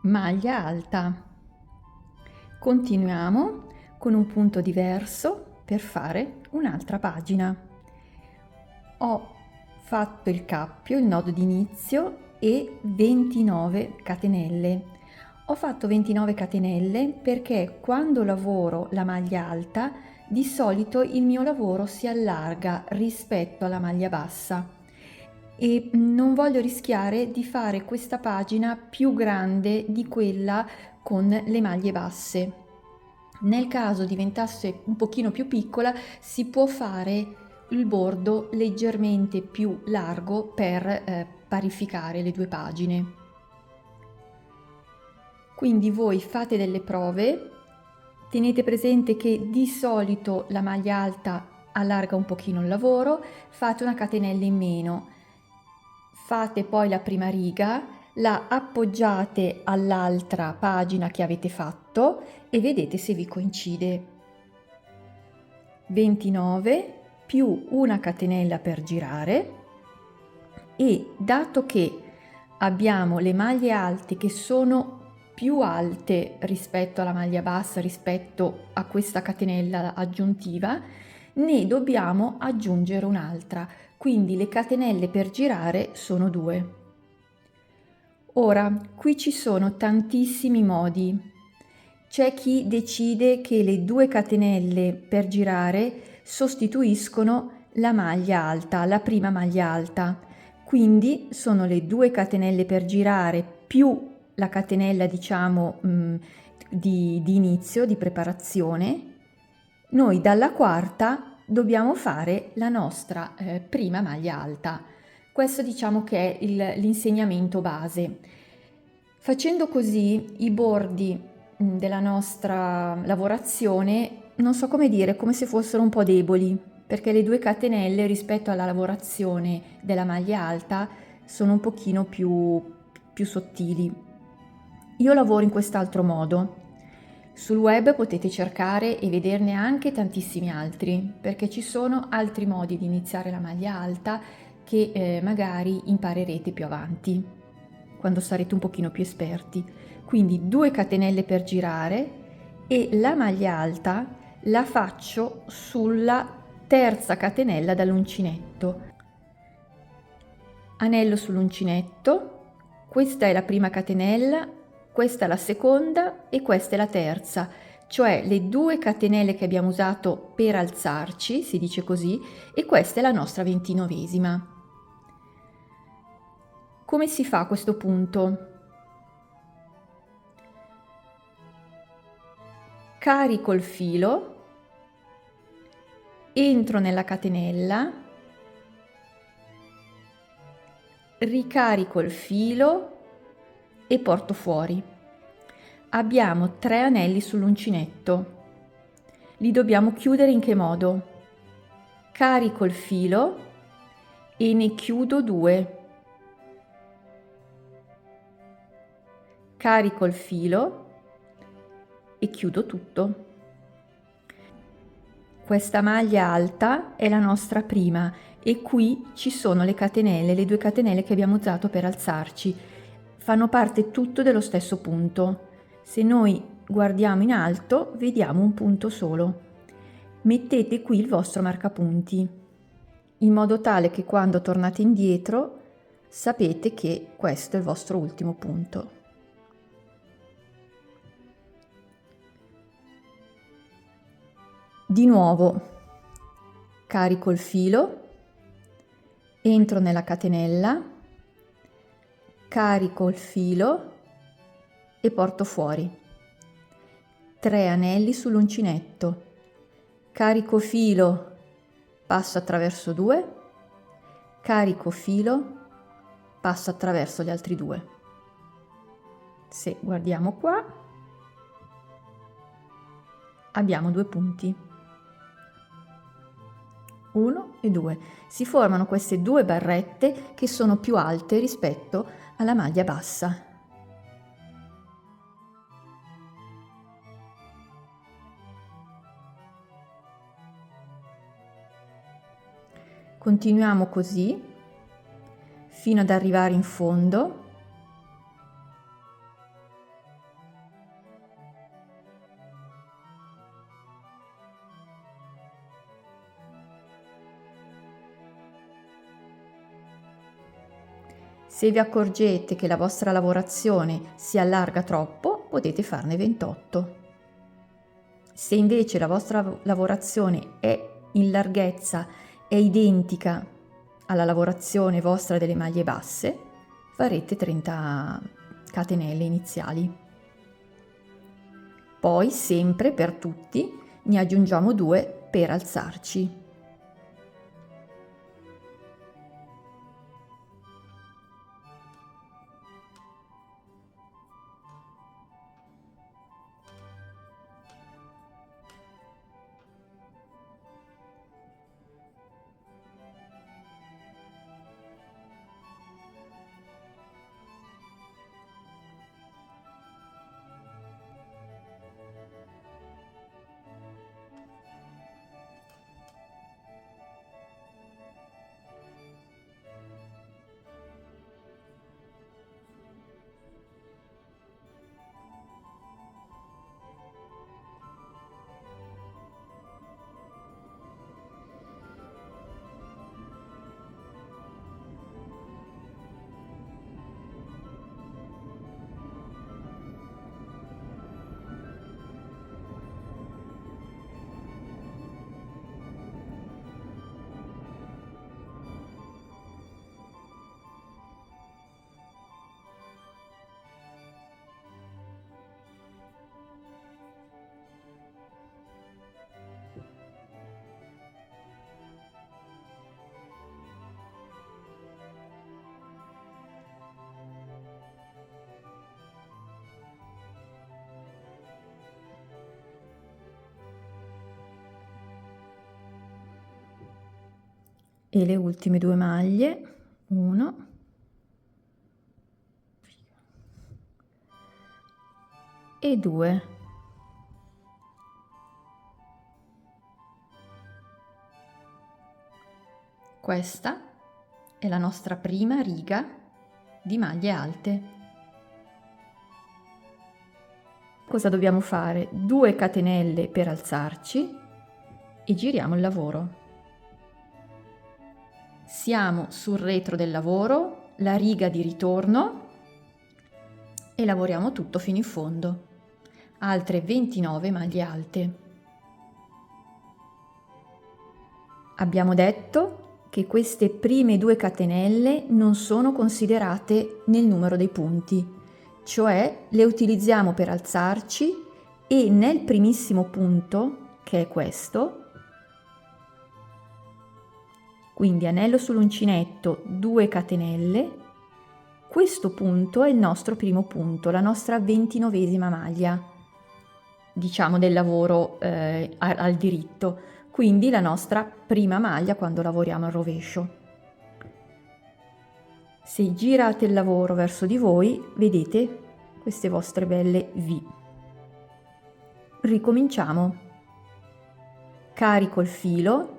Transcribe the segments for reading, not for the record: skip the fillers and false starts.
maglia alta. Continuiamo con un punto diverso per fare un'altra pagina. Ho fatto il cappio, il nodo d'inizio e 29 catenelle. Ho fatto 29 catenelle perché quando lavoro la maglia alta di solito il mio lavoro si allarga rispetto alla maglia bassa e non voglio rischiare di fare questa pagina più grande di quella con le maglie basse. Nel caso diventasse un pochino più piccola si può fare il bordo leggermente più largo per parificare le due pagine. Quindi voi fate delle prove, tenete presente che di solito la maglia alta allarga un pochino il lavoro, fate una catenella in meno, fate poi la prima riga, la appoggiate all'altra pagina che avete fatto e vedete se vi coincide. 29 più una catenella per girare e dato che abbiamo le maglie alte che sono più alte rispetto alla maglia bassa, rispetto a questa catenella aggiuntiva, ne dobbiamo aggiungere un'altra, quindi le catenelle per girare sono 2. Ora, qui ci sono tantissimi modi. C'è chi decide che le 2 catenelle per girare sostituiscono la maglia alta, la prima maglia alta. Quindi sono le 2 catenelle per girare più la catenella, diciamo, di inizio, di preparazione. Noi dalla quarta dobbiamo fare la nostra prima maglia alta. Questo diciamo che è l'insegnamento base. Facendo così i bordi della nostra lavorazione, non so come dire, come se fossero un po' deboli, perché le 2 catenelle rispetto alla lavorazione della maglia alta sono un pochino più sottili. Io lavoro in quest'altro modo. Sul web potete cercare e vederne anche tantissimi altri, perché ci sono altri modi di iniziare la maglia alta che magari imparerete più avanti, quando sarete un pochino più esperti. Quindi 2 catenelle per girare e la maglia alta la faccio sulla terza catenella dall'uncinetto. Anello sull'uncinetto, questa è la prima catenella, questa è la seconda e questa è la terza, cioè le 2 catenelle che abbiamo usato per alzarci, si dice così, e questa è la nostra 29esima. Come si fa a questo punto? Carico il filo, entro nella catenella, ricarico il filo e porto fuori. Abbiamo 3 anelli sull'uncinetto. Li dobbiamo chiudere in che modo? Carico il filo e ne chiudo 2. Carico il filo e chiudo tutto. Questa maglia alta è la nostra prima e qui ci sono le catenelle, le 2 catenelle che abbiamo usato per alzarci. Fanno parte tutto dello stesso punto. Se noi guardiamo in alto, vediamo un punto solo. Mettete qui il vostro marcapunti, in modo tale che quando tornate indietro sapete che questo è il vostro ultimo punto. Di nuovo carico il filo, entro nella catenella, carico il filo e porto fuori. 3 anelli sull'uncinetto, carico filo, passo attraverso 2, carico filo, passo attraverso gli altri 2. Se guardiamo qua, abbiamo 2 punti. 1 e 2. Si formano queste 2 barrette che sono più alte rispetto alla maglia bassa. Continuiamo così fino ad arrivare in fondo. Se vi accorgete che la vostra lavorazione si allarga troppo, potete farne 28. Se invece la vostra lavorazione è in larghezza, è identica alla lavorazione vostra delle maglie basse, farete 30 catenelle iniziali. Poi, sempre per tutti, ne aggiungiamo 2 per alzarci. E le ultime 2 maglie, 1 e 2. Questa è la nostra prima riga di maglie alte. Cosa dobbiamo fare? 2 catenelle per alzarci e giriamo il lavoro. Siamo sul retro del lavoro, la riga di ritorno e lavoriamo tutto fino in fondo. Altre 29 maglie alte. Abbiamo detto che queste prime 2 catenelle non sono considerate nel numero dei punti, cioè le utilizziamo per alzarci e nel primissimo punto, che è questo, quindi anello sull'uncinetto, 2 catenelle, questo punto è il nostro primo punto, la nostra 29esima maglia, diciamo del lavoro al diritto, quindi la nostra prima maglia quando lavoriamo al rovescio. Se girate il lavoro verso di voi, vedete queste vostre belle V. Ricominciamo. Carico il filo.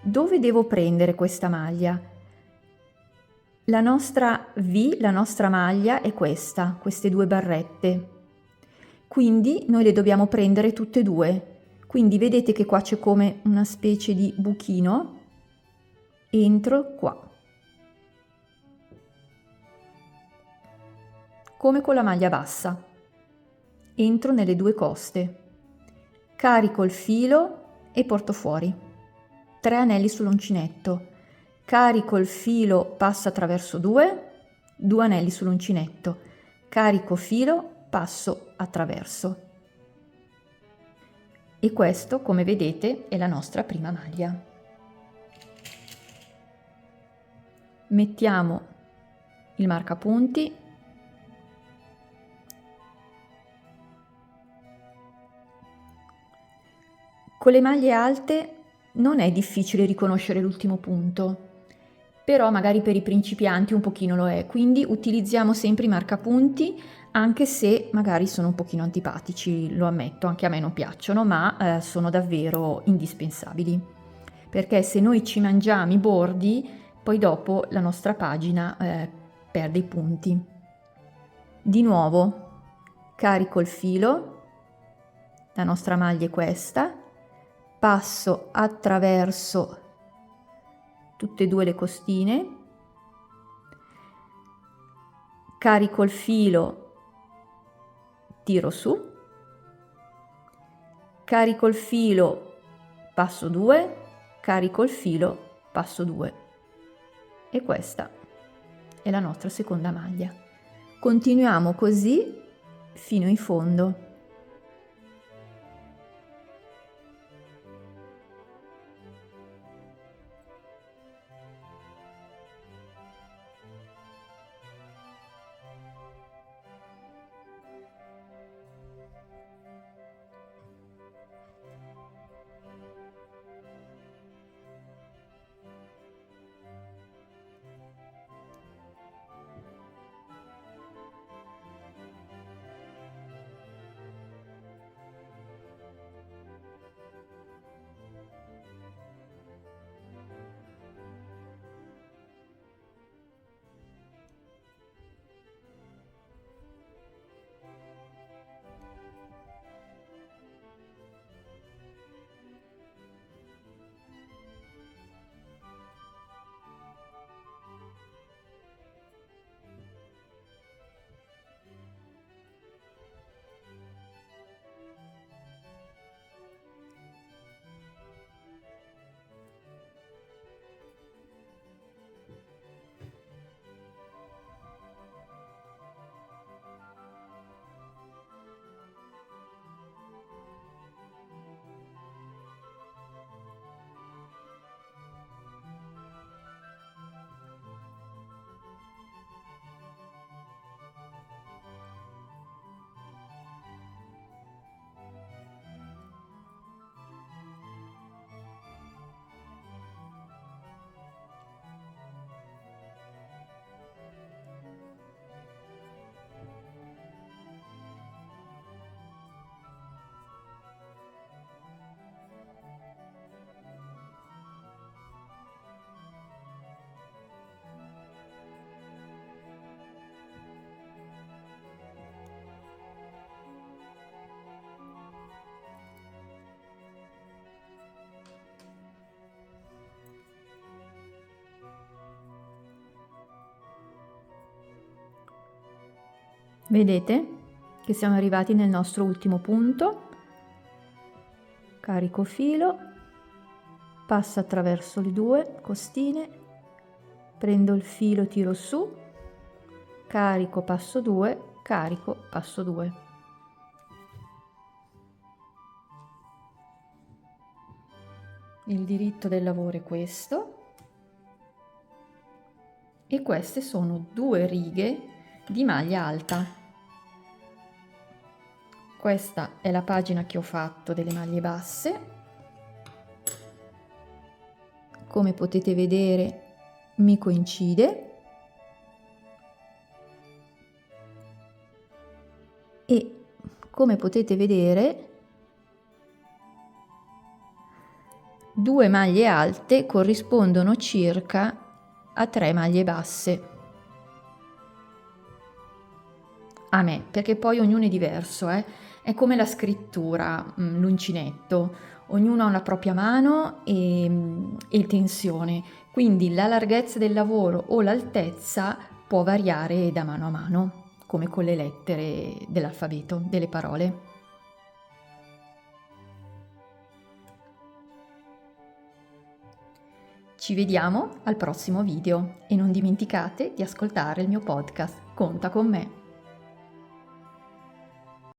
Dove devo prendere questa maglia? La nostra V, la nostra maglia è questa, queste 2 barrette. Quindi noi le dobbiamo prendere tutte e 2. Quindi vedete che qua c'è come una specie di buchino. Entro qua. Come con la maglia bassa. Entro nelle 2 coste. Carico il filo e porto fuori. 3 anelli sull'uncinetto, carico il filo, passo attraverso 2, 2 anelli sull'uncinetto, carico filo, passo attraverso. E questo, come vedete, è la nostra prima maglia. Mettiamo il marcapunti. Con le maglie alte non è difficile riconoscere l'ultimo punto, però magari per i principianti un pochino lo è, quindi utilizziamo sempre i marcapunti, anche se magari sono un pochino antipatici, lo ammetto, anche a me non piacciono, ma sono davvero indispensabili, perché se noi ci mangiamo i bordi, poi dopo la nostra pagina perde i punti. Di nuovo carico il filo, la nostra maglia è questa, passo attraverso tutte e 2 le costine, carico il filo, tiro su, carico il filo, passo 2, carico il filo, passo 2 e questa è la nostra seconda maglia. Continuiamo così fino in fondo. Vedete che siamo arrivati nel nostro ultimo punto, carico filo, passo attraverso le 2 costine, prendo il filo, tiro su, carico, passo 2, carico, passo 2. Il diritto del lavoro è questo e queste sono 2 righe di maglia alta. Questa è la pagina che ho fatto delle maglie basse. Come potete vedere mi coincide e come potete vedere 2 maglie alte corrispondono circa a 3 maglie basse. A me, perché poi ognuno è diverso, È come la scrittura, l'uncinetto, ognuno ha la propria mano e tensione, quindi la larghezza del lavoro o l'altezza può variare da mano a mano, come con le lettere dell'alfabeto, delle parole. Ci vediamo al prossimo video e non dimenticate di ascoltare il mio podcast Conta con me.